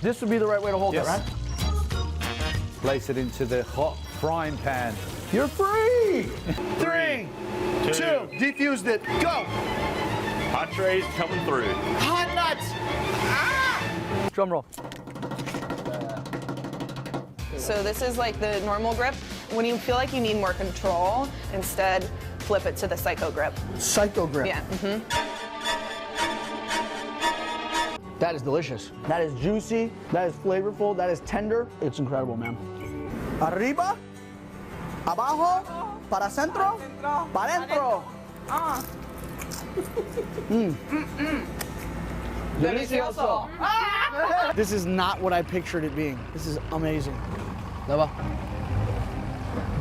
This would be the right way to hold it, right? Place it into the hot frying pan. You're free! 3, 2, Defused it. Go! hot trays coming through. Hot nuts! Ah! Drum roll. So this is like the normal grip. When you feel like you need more control, instead flip it to the psycho grip. Psycho grip. Yeah. That is delicious. That is juicy. That is flavorful. That is tender. It's incredible, man. Arriba, abajo, para centro, para dentro. Delicioso. This is not what I pictured it being. This is amazing.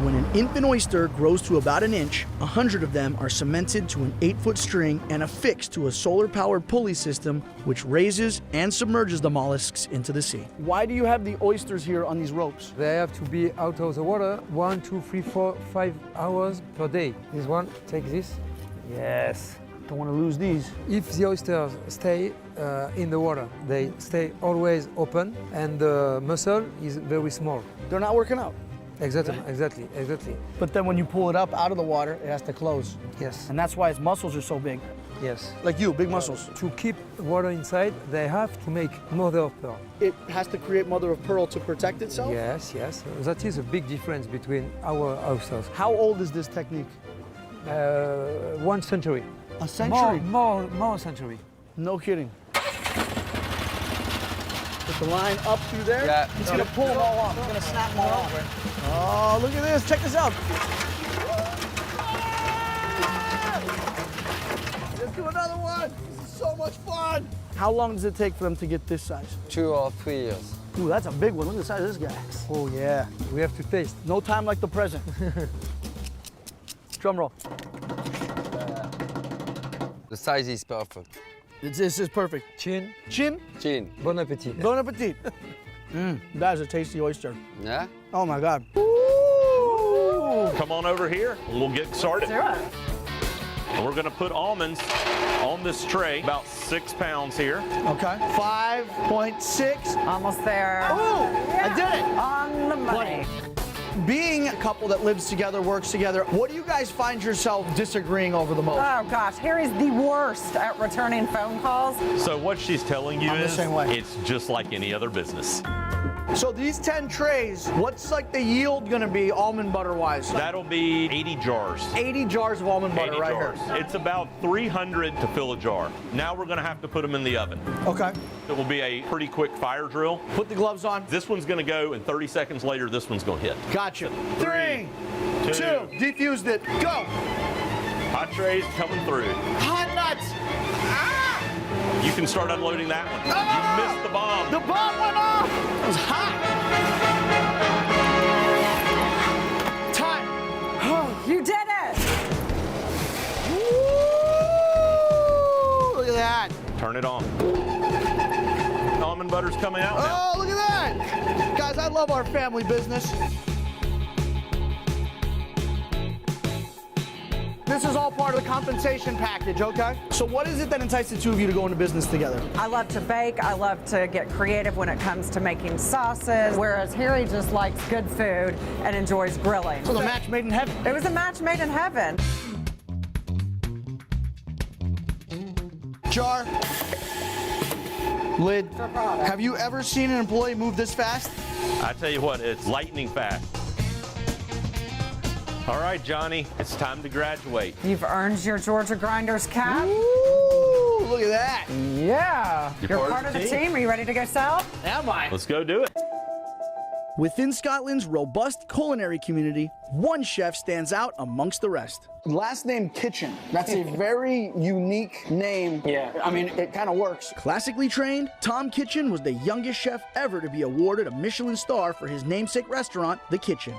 When an infant oyster grows to about an inch, 100 of them are cemented to an 8-foot string and affixed to a solar-powered pulley system which raises and submerges the mollusks into the sea. Why do you have the oysters here on these ropes? They have to be out of the water 1, 2, 3, 4, 5 hours per day. This one, take this. Yes. Don't want to lose these. If the oysters stay in the water, they stay always open and the muscle is very small. They're not working out. Exactly. But then when you pull it up out of the water, it has to close. Yes. And that's why its muscles are so big. Yes. Like you, big muscles. To keep water inside, they have to make mother of pearl. It has to create mother of pearl to protect itself? Yes. That is a big difference between our oysters. How old is this technique? 1 century. A century? More century. No kidding. Put the line up through there. Yeah. He's gonna pull them all off. He's gonna snap them all off. Oh, look at this. Check this out. Let's do another one. This is so much fun. How long does it take for them to get this size? 2 or 3 years. Ooh, that's a big one. Look at the size of this guy. Oh, yeah. We have to taste. No time like the present. Drum roll. The size is perfect. This is perfect. Chin. Chin. Chin. Bon appetit. Bon appetit. That is a tasty oyster. Yeah? Oh my God. Come on over here and we'll get started. And we're gonna put almonds on this tray, about 6 pounds here. Okay. 5.6. Almost there. Ooh, I did it. On the money. Being a couple that lives together, works together, what do you guys find yourself disagreeing over the most? Oh gosh, Harry's the worst at returning phone calls. So what she's telling you I'm the is same way. it's just like any other business. So these 10 trays, what's like the yield gonna be almond butter wise? That'll be 80 jars. 80 jars of almond butter 80 right jars. here. It's about 300 to fill a jar. Now we're gonna have to put them in the oven. Okay. It will be a pretty quick fire drill. Put the gloves on. This one's gonna go, and 30 seconds later, this one's gonna hit. Gotcha. 3, 2, 2. defused it. Go. Hot trays coming through. Hot nuts. Ah! You can start unloading that one. Ah! You missed the bomb. The bomb went off. It was hot. Time. You did it! Woo! Look at that. Turn it on. Almond butter's coming out now. Oh, look at that. Guys, I love our family business. This is all part of the compensation package, okay? So what is it that entices the two of you to go into business together? I love to bake. I love to get creative when it comes to making sauces, whereas Harry just likes good food and enjoys grilling. So the match made in heaven. It was a match made in heaven. Jar. Lid. Have you ever seen an employee move this fast? I tell you what, it's lightning fast. All right, Johnny, it's time to graduate. You've earned your Georgia Grinders cap. Ooh, look at that. Yeah. You're part part of of the the team. Are you ready to go south? Am I? Let's go do it. Within Scotland's robust culinary community, one chef stands out amongst the rest. Last name Kitchen. That's a very unique name. Yeah. I mean, it kind of works. Classically trained, Tom Kitchen was the youngest chef ever to be awarded a Michelin star for his namesake restaurant, The Kitchen.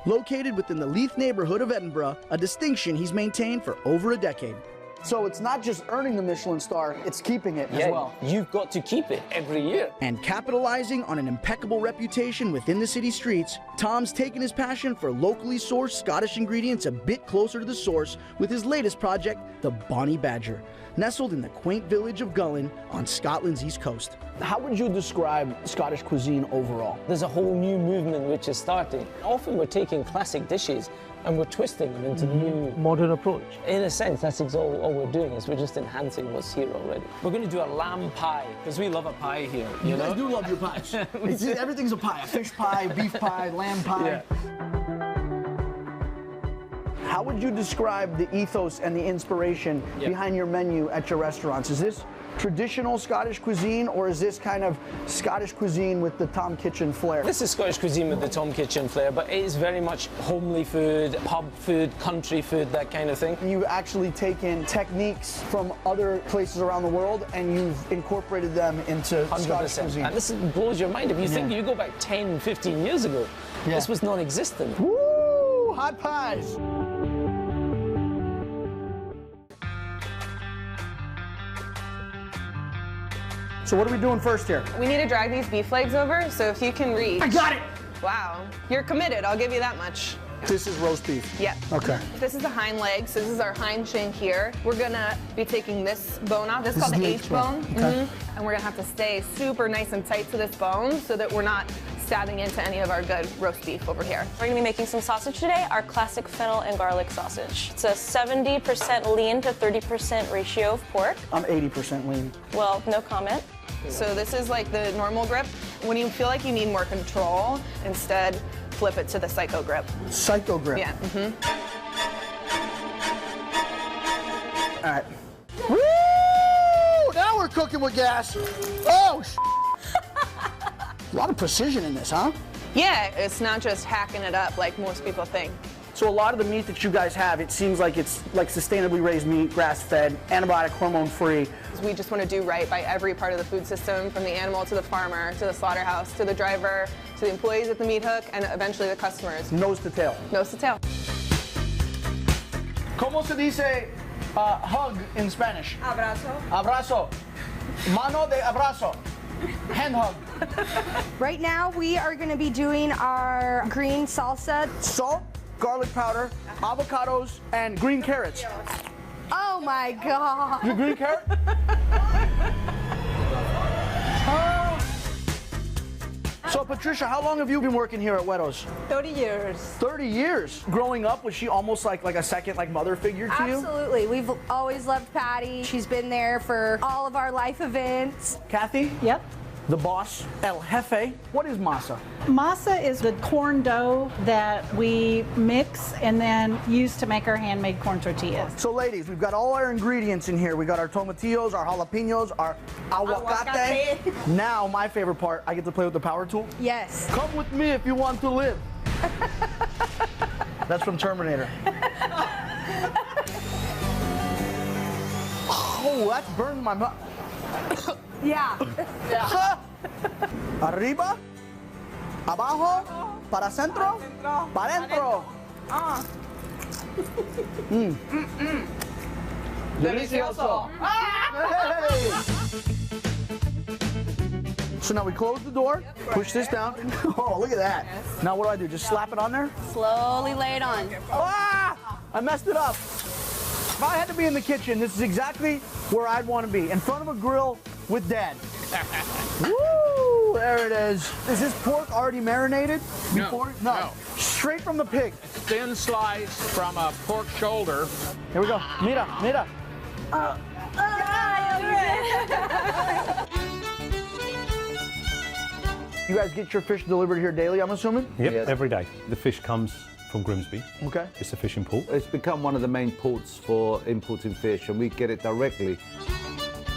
Located within the Leith neighborhood of Edinburgh, a distinction he's maintained for over a decade. So it's not just earning the Michelin star, it's keeping it as well. You've got to keep it every year. And capitalizing on an impeccable reputation within the city streets, Tom's taken his passion for locally sourced Scottish ingredients a bit closer to the source with his latest project, the Bonnie Badger, nestled in the quaint village of Gullen on Scotland's east coast. How would you describe Scottish cuisine overall? There's a whole new movement which is starting. Often we're taking classic dishes and we're twisting them into new modern approach. In a sense, that's all we're doing, is we're just enhancing what's here already. We're going to do a lamb pie, because we love a pie here. You know? Guys do love your pies. Everything's a pie. A fish pie, beef pie, lamb pie. How would you describe the ethos and the inspiration behind your menu at your restaurants? Is this traditional Scottish cuisine, or is this kind of Scottish cuisine with the Tom Kitchen flair? This is Scottish cuisine with the Tom Kitchen flair, but it is very much homely food, pub food, country food, that kind of thing. You've actually taken techniques from other places around the world and you've incorporated them into 100%. Scottish cuisine. And this blows your mind. If you think you go back 10, 15 years ago, this was non-existent. Woo! Hot pies! So what are we doing first here? We need to drag these beef legs over, so if you can reach. I got it! Wow, you're committed, I'll give you that much. This is roast beef. Yeah. Okay. This is the hind leg, so this is our hind shank here. We're gonna be taking this bone off. This is called the H bone. Okay. And we're gonna have to stay super nice and tight to this bone so that we're not stabbing into any of our good roast beef over here. We're gonna be making some sausage today, our classic fennel and garlic sausage. It's a 70% lean to 30% ratio of pork. I'm 80% lean. Well, no comment. So this is like the normal grip. When you feel like you need more control, instead flip it to the psycho grip. Psycho grip. Yeah. All right. Woo! Now we're cooking with gas. Oh, a lot of precision in this, huh? Yeah, it's not just hacking it up like most people think. So a lot of the meat that you guys have, it seems like it's like sustainably raised meat, grass-fed, antibiotic, hormone-free. We just want to do right by every part of the food system, from the animal to the farmer, to the slaughterhouse, to the driver, to the employees at the meat hook, and eventually the customers. Nose to tail. Nose to tail. ¿Cómo se dice hug in Spanish? Abrazo. Abrazo. Mano de abrazo. Hand hug. Right now, we are going to be doing our green salsa. Salt, garlic powder, avocados, and green carrots. Oh my God. You green carrot? So Patricia, how long have you been working here at Ethos? 30 years. 30 years. Growing up, was she almost like a second mother figure to you? Absolutely. We've always loved Patty. She's been there for all of our life events. Kathy? Yep. The boss, El Jefe. What is masa? Masa is the corn dough that we mix and then use to make our handmade corn tortillas. So ladies, we've got all our ingredients in here. We got our tomatillos, our jalapenos, our aguacate. Now, my favorite part, I get to play with the power tool. Yes. Come with me if you want to live. That's from Terminator. Oh, that's burned my mouth. Yeah. Arriba, abajo, para centro, para dentro. Delicioso. Hey. So now we close the door, push this down. Oh, look at that. Now what do? Just slap it on there? Slowly lay it on. Ah! I messed it up. If I had to be in the kitchen, this is exactly where I'd want to be. In front of a grill with Dad. Woo! There it is. Is this pork already marinated? No. Straight from the pig. Thin slice from a pork shoulder. Here we go. Mira, mira. You guys get your fish delivered here daily, I'm assuming? Yep, Yes. every day. The fish comes from Grimsby. Okay. It's a fishing port. It's become one of the main ports for importing fish, and we get it directly.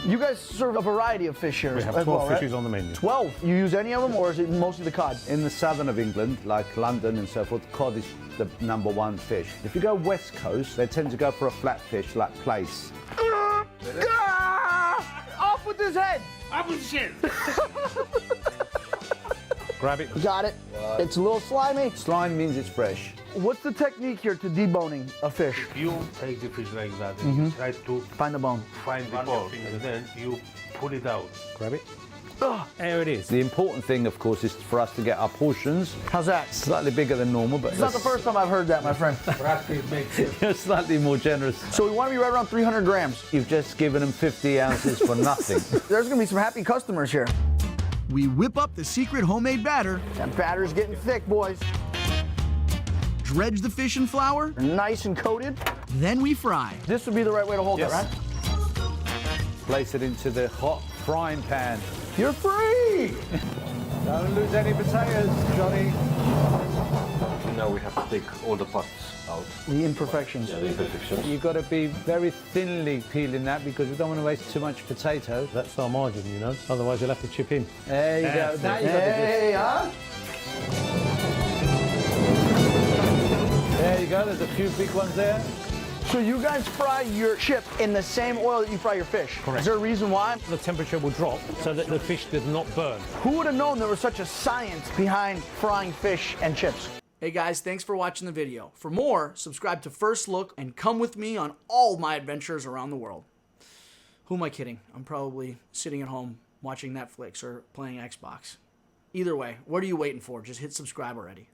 You guys serve a variety of fish here We have as 12 well, right? fishes on the menu. 12. You use any of them, or is it mostly the cod? In the southern of England, like London and so forth, cod is the #1 fish. If you go west coast, they tend to go for a flat fish like plaice. Off with his head! Up with shit. Grab it. Got it. It's a little slimy. Slime means it's fresh. What's the technique here to deboning a fish? You take the fish like that and you try to find the bone. Find the bone, and then you pull it out. Grab it. Ugh. There it is. The important thing, of course, is for us to get our portions How's that? slightly bigger than normal, but It's not the first time I've heard that, my friend. Practice makes it. you're slightly more generous. So we want to be right around 300 grams. You've just given them 50 ounces for nothing. There's going to be some happy customers here. We whip up the secret homemade batter. That batter's getting thick, boys. Dredge the fish in flour. Nice and coated. Then we fry. This would be the right way to hold it, right? Place it into the hot frying pan. You're free! Don't lose any potatoes, Johnny. Now we have to take all the parts out. The imperfections. Yeah, the imperfections. You've got to be very thinly peeling that because we don't want to waste too much potato. That's our margin, you know. Otherwise, you'll have to chip in. There you go. Now you've got to Hey, huh? There you go. There's a few big ones there. So you guys fry your chip in the same oil that you fry your fish. Correct. Is there a reason why? The temperature will drop so that the fish does not burn. Who would have known there was such a science behind frying fish and chips? Hey guys, thanks for watching the video. For more, subscribe to First Look and come with me on all my adventures around the world. Who am I kidding? I'm probably sitting at home watching Netflix or playing Xbox. Either way, what are you waiting for? Just hit subscribe already.